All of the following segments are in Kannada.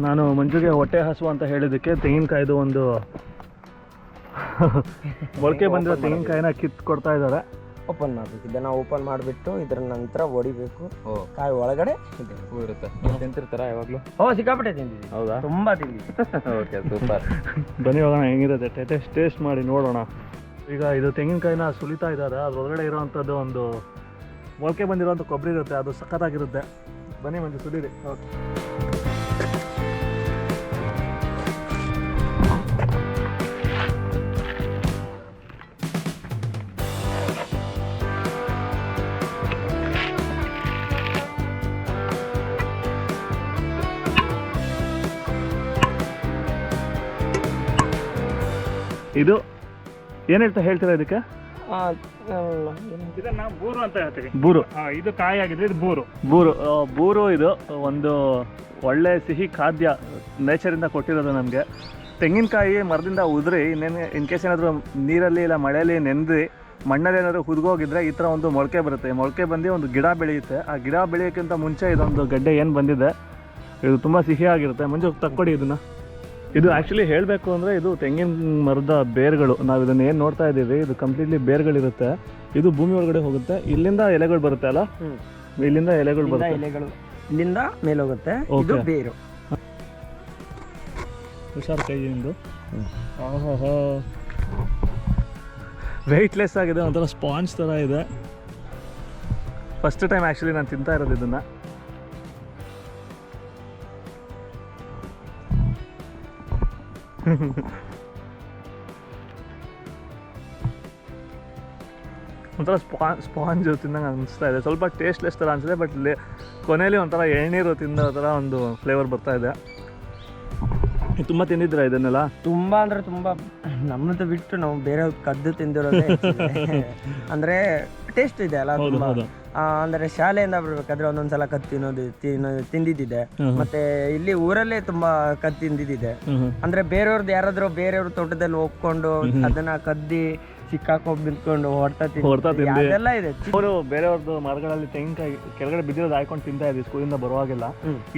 ನಾನು ಮಂಜುಗೆ ಹೊಟ್ಟೆ ಹಸುವು ಅಂತ ಹೇಳಿದ್ದಕ್ಕೆ ತೆಂಗಿನಕಾಯ್ದು ಒಂದು ಮೊಳಕೆ ಬಂದಿರೋ ತೆಂಗಿನಕಾಯಿನ ಕಿತ್ತು ಕೊಡ್ತಾ ಇದ್ದಾರೆ. ಓಪನ್ ಮಾಡಬೇಕು, ಇದನ್ನು ಓಪನ್ ಮಾಡಿಬಿಟ್ಟು ಇದರ ನಂತರ ಹೊಡಿಬೇಕು. ಕಾಯಿ ಒಳಗಡೆ ಇರುತ್ತೆ. ತಿಂತಿರ್ತಾರ ಯಾವಾಗಲೂ? ಸಿಕ್ಕಾಪಟ್ಟೆ ತಿಂದಿದ್ದೀವಿ. ಹೌದಾ? ತುಂಬ ತಿಂದಿದ್ದೀವಿ. Okay, super. ಬನ್ನಿ ಹೋಗೋಣ, ಹೆಂಗಿರುತ್ತೆ ಟೇಸ್ಟ್ ಮಾಡಿ ನೋಡೋಣ. ಈಗ ಇದು ತೆಂಗಿನಕಾಯಿನ ಸುಲಿತಾ ಇದ್ದಾರೆ. ಅದರೊಳಗಡೆ ಇರೋವಂಥದ್ದು ಒಂದು ಮೊಳಕೆ ಬಂದಿರೋಂಥ ಕೊಬ್ಬರಿ ಇರುತ್ತೆ, ಅದು ಸಖತ್ತಾಗಿರುತ್ತೆ. ಬನ್ನಿ ಮಂಜು ಸುಲೀರಿ. ಓಕೆ, ಇದು ಏನು ಹೇಳ್ತೀರಾ ಇದಕ್ಕೆ? ಇದನ್ನ ಬೂರು ಅಂತ ಹೇಳ್ತೀವಿ. ಬೂರು. ಇದು ಕಾಯಿ ಆಗಿದ್ರೆ ಇದು ಬೂರು. ಬೂರು ಇದು ಒಂದು ಒಳ್ಳೆ ಸಿಹಿ ಖಾದ್ಯ, ನೇಚರಿಂದ ಕೊಟ್ಟಿರೋದು ನಮಗೆ. ತೆಂಗಿನಕಾಯಿ ಮರದಿಂದ ಉದುರಿ ಇನ್ ಕೇಸ್ ಏನಾದರೂ ನೀರಲ್ಲಿ ಇಲ್ಲ ಮಳೆಯಲ್ಲಿ ನೆಂದು ಮಣ್ಣಲ್ಲಿ ಏನಾದರೂ ಹುದುಗೋಗಿದ್ರೆ ಈ ಥರ ಒಂದು ಮೊಳಕೆ ಬರುತ್ತೆ. ಮೊಳಕೆ ಬಂದು ಒಂದು ಗಿಡ ಬೆಳೆಯುತ್ತೆ. ಆ ಗಿಡ ಬೆಳೆಯೋಕ್ಕಿಂತ ಮುಂಚೆ ಇದೊಂದು ಗಡ್ಡೆ ಏನು ಬಂದಿದೆ, ಇದು ತುಂಬ ಸಿಹಿಯಾಗಿರುತ್ತೆ. ಮುಂಚೆ ತಕ್ಕೊಡಿ ಇದನ್ನು. ಇದು ಆ್ಯಕ್ಚುಲಿ ಹೇಳಬೇಕು ಅಂದರೆ ಇದು ತೆಂಗಿನ ಮರದ ಬೇರುಗಳು. ನಾವು ಇದನ್ನು ಏನು ನೋಡ್ತಾ ಇದ್ದೀವಿ, ಇದು ಕಂಪ್ಲೀಟ್ಲಿ ಬೇರುಗಳಿರುತ್ತೆ. ಇದು ಭೂಮಿ ಒಳಗಡೆ ಹೋಗುತ್ತೆ. ಇಲ್ಲಿಂದ ಎಲೆಗಳು ಬರುತ್ತೆ ಅಲ್ಲ, ಇಲ್ಲಿಂದ ಎಲೆಗಳು ಬರುತ್ತೆ. ಇಲ್ಲಿಂದ ಮೇಲೆ ಹೋಗುತ್ತೆ. ಇದು ಬೇರು. ಹುಷಾರು ಕೈಯಿಂದ. ಓಹೋ, ವೆಯ್ಟ್ಲೆಸ್ ಆಗಿದೆ, ಒಂಥರ ಸ್ಪಾಂಜ್ ಥರ ಇದೆ. ಫಸ್ಟ್ ಟೈಮ್ ಆ್ಯಕ್ಚುಲಿ ನಾನು ತಿಂತಾ ಇರೋದು ಇದನ್ನು. ಒಂಥರ ಸ್ಪಾಂಜು ತಿಂದಂಗೆ ಅನಿಸ್ತಾ ಇದೆ. ಸ್ವಲ್ಪ ಟೇಸ್ಟ್ಲೆಸ್ ಥರ ಅನಿಸಿದೆ, ಬಟ್ ಕೊನೆಯಲ್ಲಿ ಒಂಥರ ಎಳ್ನೀರು ತಿನ್ನೋ ಥರ ಒಂದು ಫ್ಲೇವರ್ ಬರ್ತಾ ಇದೆ. ತುಂಬ ತಿಂದಿದ್ದೀರಾ ಇದನ್ನೆಲ್ಲ? ತುಂಬ ಅಂದರೆ ತುಂಬ. ನಮ್ಮದು ಬಿಟ್ಟು ನಾವು ಬೇರೆ ಕದ್ದು ತಿಂದಿರೋದೇ ಅಂದರೆ ಟೇಸ್ಟ್ ಇದೆ ಅಲ್ಲ ತುಂಬ. ಅಂದರೆ ಶಾಲೆಯಿಂದ ಬರ್ಬೇಕಾದ್ರೆ ಒಂದೊಂದ್ಸಲ ಕದ್ದು ತಿಂದಿದ್ದಿದೆ. ಮತ್ತೆ ಇಲ್ಲಿ ಊರಲ್ಲೇ ತುಂಬಾ ಕದ್ದು ತಿಂದಿದ್ದಿದೆ. ಅಂದ್ರೆ ಬೇರೆಯವ್ರ ತೋಟದಲ್ಲಿ ಹೋಗ್ಕೊಂಡು ಅದನ್ನ ಕದ್ದಿ ಸಿಕ್ಕಾಕೊಂಡ್ ಬಿದ್ಕೊಂಡು ಹೊಡ್ತಾ ಅದೆಲ್ಲ ಇದೆ. ಅವರು ಬೇರೆಯವ್ರದ್ದು ಮರಗಳಲ್ಲಿ ತೆಂಗಿನಕಾಯಿ ಕೆಳಗಡೆ ಬಿದ್ದಿರೋದು ಹಾಕೊಂಡು ತಿಂತಾ ಇದ್ವಿ ಸ್ಕೂಲಿಂದ ಬರುವಾಗೆಲ್ಲ.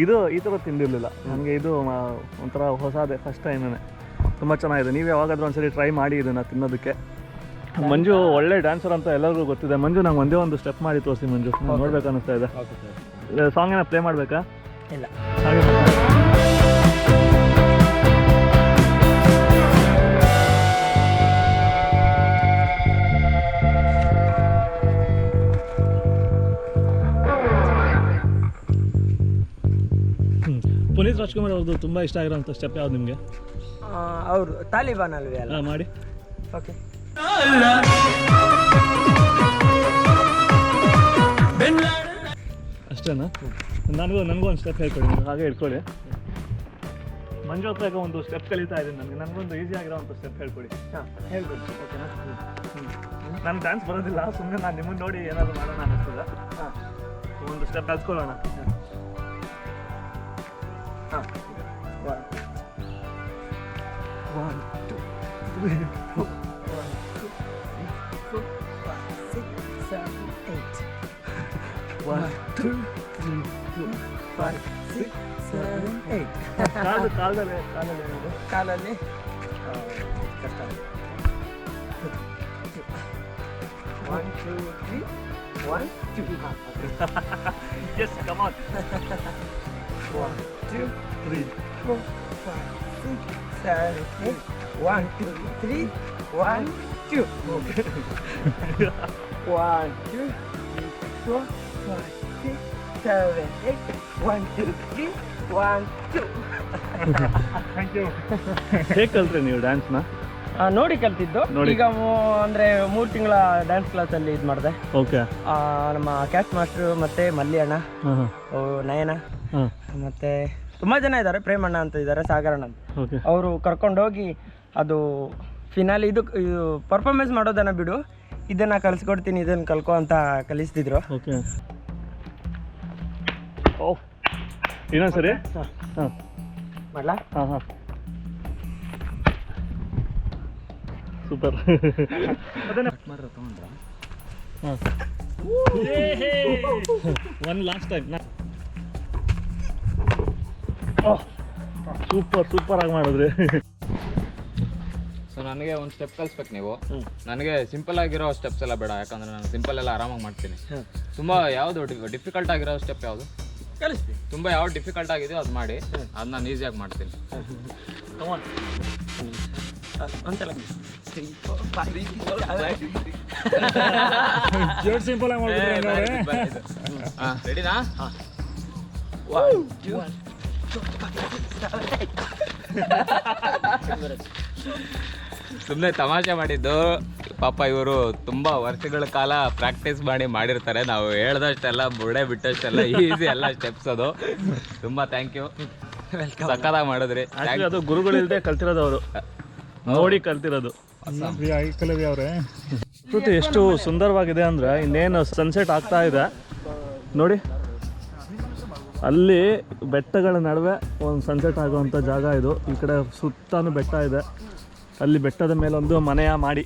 ಇದು ಈ ಥರ ತಿಂದಿರಲಿಲ್ಲ ನನಗೆ. ಇದು ಒಂಥರ ಹೊಸದೇ, ಫಸ್ಟ್ ಟೈಮೇ. ತುಂಬ ಚೆನ್ನಾಗಿದೆ. ನೀವು ಯಾವಾಗಾದ್ರೂ ಒಂದ್ಸರಿ ಟ್ರೈ ಮಾಡಿ ಇದನ್ನು ತಿನ್ನೋದಕ್ಕೆ. ಮಂಜು ಒಳ್ಳೆ ಡ್ಯಾನ್ಸರ್ ಅಂತ ಎಲ್ಲರಿಗೂ ಗೊತ್ತಿದೆ. ಮಂಜು ನಂಗೆ ಒಂದೇ ಒಂದು ಸ್ಟೆಪ್ ಮಾಡಿ ತೋರಿಸಿ ಮಂಜು, ನೋಡ್ಬೇಕು ಅನ್ನಿಸ್ತಾ ಇದೆ. ಸಾಂಗ್ ಏನೋ ಪ್ಲೇ ಮಾಡಬೇಕಾ? ಇಲ್ಲ, ಪುನೀತ್ ರಾಜ್ಕುಮಾರ್ ಅವ್ರದ್ದು ತುಂಬ ಇಷ್ಟ ಆಗಿರೋಂಥ ಸ್ಟೆಪ್ ಯಾವ್ದು ನಿಮಗೆ? ಅವರು ತಾಲಿಬಾನ್ ಅಲ್ವೇ ಅಲ್ಲ? ಮಾಡಿ. ಓಕೆ, ಅಷ್ಟೇನಾ? ನನಗೂ ಒಂದು ಸ್ಟೆಪ್ ಹೇಳ್ಕೊಡಿ, ಹಾಗೆ ಹೇಳ್ಕೊಳ್ಳಿ. ಮಂಜು ಹತ್ರ ಈಗ ಒಂದು ಸ್ಟೆಪ್ ಕಲಿತಾ ಇದ್ದೀನಿ. ನನಗೊಂದು ಈಸಿ ಆಗಿರೋಂಥ ಸ್ಟೆಪ್ ಹೇಳ್ಕೊಡಿ. ಹೇಳ್ಬೋದು. ಓಕೆನಾ? ನಾನು ಡ್ಯಾನ್ಸ್ ಬರೋದಿಲ್ಲ, ಸುಮ್ಮನೆ ನಾನು ನಿಮ್ಮನ್ನು ನೋಡಿ ಏನಾದರೂ ಮಾಡೋಣ ಅನ್ನಿಸ್ತದೆ. ಒಂದು ಸ್ಟೆಪ್ ಕಲ್ತ್ಕೊಳ್ಳೋಣ. ಹಾಂ, 1 2 3 4 1 2 3 4 5 6 7 8 1 2 3 4 5 6 7 8 ಕಾಲಲ್ಲಿ ಕಷ್ಟ. 1 2 3 1 2 Yes, come on. 1 2 3 4 5 6 7 8 1 2 3 1 2 1 2 3 4 5 6 7 8 1 2 3 1 2. Thank you. ಹೇಗೆ ಕಲ್ತ್ರಿ ನೀವು ಡ್ಯಾನ್ಸ್ನ? ನೋಡಿ ಕಲ್ತಿದ್ದು. ಈಗ ಅಂದ್ರೆ 3 ತಿಂಗಳ ಡ್ಯಾನ್ಸ್ ಕ್ಲಾಸ್ ಅಲ್ಲಿ ಇದು ಮಾಡಿದೆ. ಓಕೆ. ನಮ್ಮ ಕ್ಯಾಸ್ಟ್ ಮಾಸ್ಟರ್ ಮತ್ತೆ ಮಲ್ಲಿ ಅಣ್ಣ, ನಯನ, ಮತ್ತೆ ತುಂಬಾ ಜನ ಇದ್ದಾರೆ. ಪ್ರೇಮಣ್ಣ ಅಂತ ಇದ್ದಾರೆ, ಸಾಗರಣ್ಣ ಅಂತ. ಅವರು ಕರ್ಕೊಂಡೋಗಿ ಅದು ಫಿನಾಲಿ ಇದು ಪರ್ಫಾರ್ಮೆನ್ಸ್ ಮಾಡೋದನ್ನ ಬಿಡು, ಇದನ್ನ ಕಲಿಸ್ಕೊಡ್ತೀನಿ, ಇದನ್ನ ಕಲ್ಕೊ ಅಂತ ಕಲಿಸ್ತಿದ್ರು. ಓಕೆ. ಓಹ್, ಇನ್ನೊಂದ್ಸರಿ ಮಾಡ್ಲಾ? ಹಾಂ ಹಾಂ, ಸೂಪರ್. ಅದನ್ನ ಮಾಡ್ರ ತಗೊಂಡ್ರ? ಹಾಂ, ಒನ್ ಲಾಸ್ಟ್ ಟೈಮ್. ಸೂಪರ್ ಆಗಿ ಮಾಡಿದ್ರಿ. ಸೊ ನನಗೆ ಒಂದು ಸ್ಟೆಪ್ ಕಲಿಸ್ಬೇಕು ನೀವು. ನನಗೆ ಸಿಂಪಲ್ ಆಗಿರೋ ಸ್ಟೆಪ್ಸ್ ಎಲ್ಲ ಬೇಡ, ಯಾಕಂದ್ರೆ ನಾನು ಸಿಂಪಲ್ ಎಲ್ಲ ಆರಾಮಾಗಿ ಮಾಡ್ತೀನಿ. ತುಂಬ ಯಾವುದು ಡಿಫಿಕಲ್ಟ್ ಆಗಿರೋ ಸ್ಟೆಪ್ ಯಾವುದು ಕಲಿಸ್ತೀವಿ. ತುಂಬ ಯಾವ್ದು ಡಿಫಿಕಲ್ಟ್ ಆಗಿದೆಯೋ ಅದು ಮಾಡಿ, ಅದು ನಾನು ಈಸಿಯಾಗಿ ಮಾಡ್ತೀನಿ. ಒಂದ್ಸಲ ಸಿಂಪಲ್ ಆಗಿ ರೆಡಿನಾ? ಸುಮ್ಮನೆ ತಮಾಷೆ ಮಾಡಿದ್ದು. ಪಾಪ ಇವರು ತುಂಬ ವರ್ಷಗಳ ಕಾಲ ಪ್ರಾಕ್ಟೀಸ್ ಮಾಡಿರ್ತಾರೆ. ನಾವು ಹೇಳ್ದಷ್ಟೆಲ್ಲ ಬುಡೆ ಬಿಟ್ಟಷ್ಟೆಲ್ಲ ಈಸಿ ಎಲ್ಲ ಸ್ಟೆಪ್ಸ್. ಅದು ತುಂಬ ಥ್ಯಾಂಕ್ ಯು, ಸಕ್ಕತ್ತಾಗಿ ಮಾಡಿದ್ರಿ. ಅದು ಗುರುಗಳಿಲ್ದೆ ಕಲ್ತಿರೋದು, ಅವರು ನೋಡಿ ಕಲ್ತಿರೋದು. ಅವ್ರೆ ಪ್ರಕೃತಿ ಎಷ್ಟು ಸುಂದರವಾಗಿದೆ ಅಂದರೆ, ಇನ್ನೇನು ಸನ್ಸೆಟ್ ಆಗ್ತಾ ಇದೆ ನೋಡಿ, ಅಲ್ಲಿ ಬೆಟ್ಟಗಳ ನಡುವೆ ಒಂದು ಸನ್ಸೆಟ್ ಆಗುವಂಥ ಜಾಗ ಇದು. ಈ ಕಡೆ ಸುತ್ತಾನು ಬೆಟ್ಟ ಇದೆ, ಅಲ್ಲಿ ಬೆಟ್ಟದ ಮೇಲೊಂದು ಮನೆಯ ಮಾಡಿ.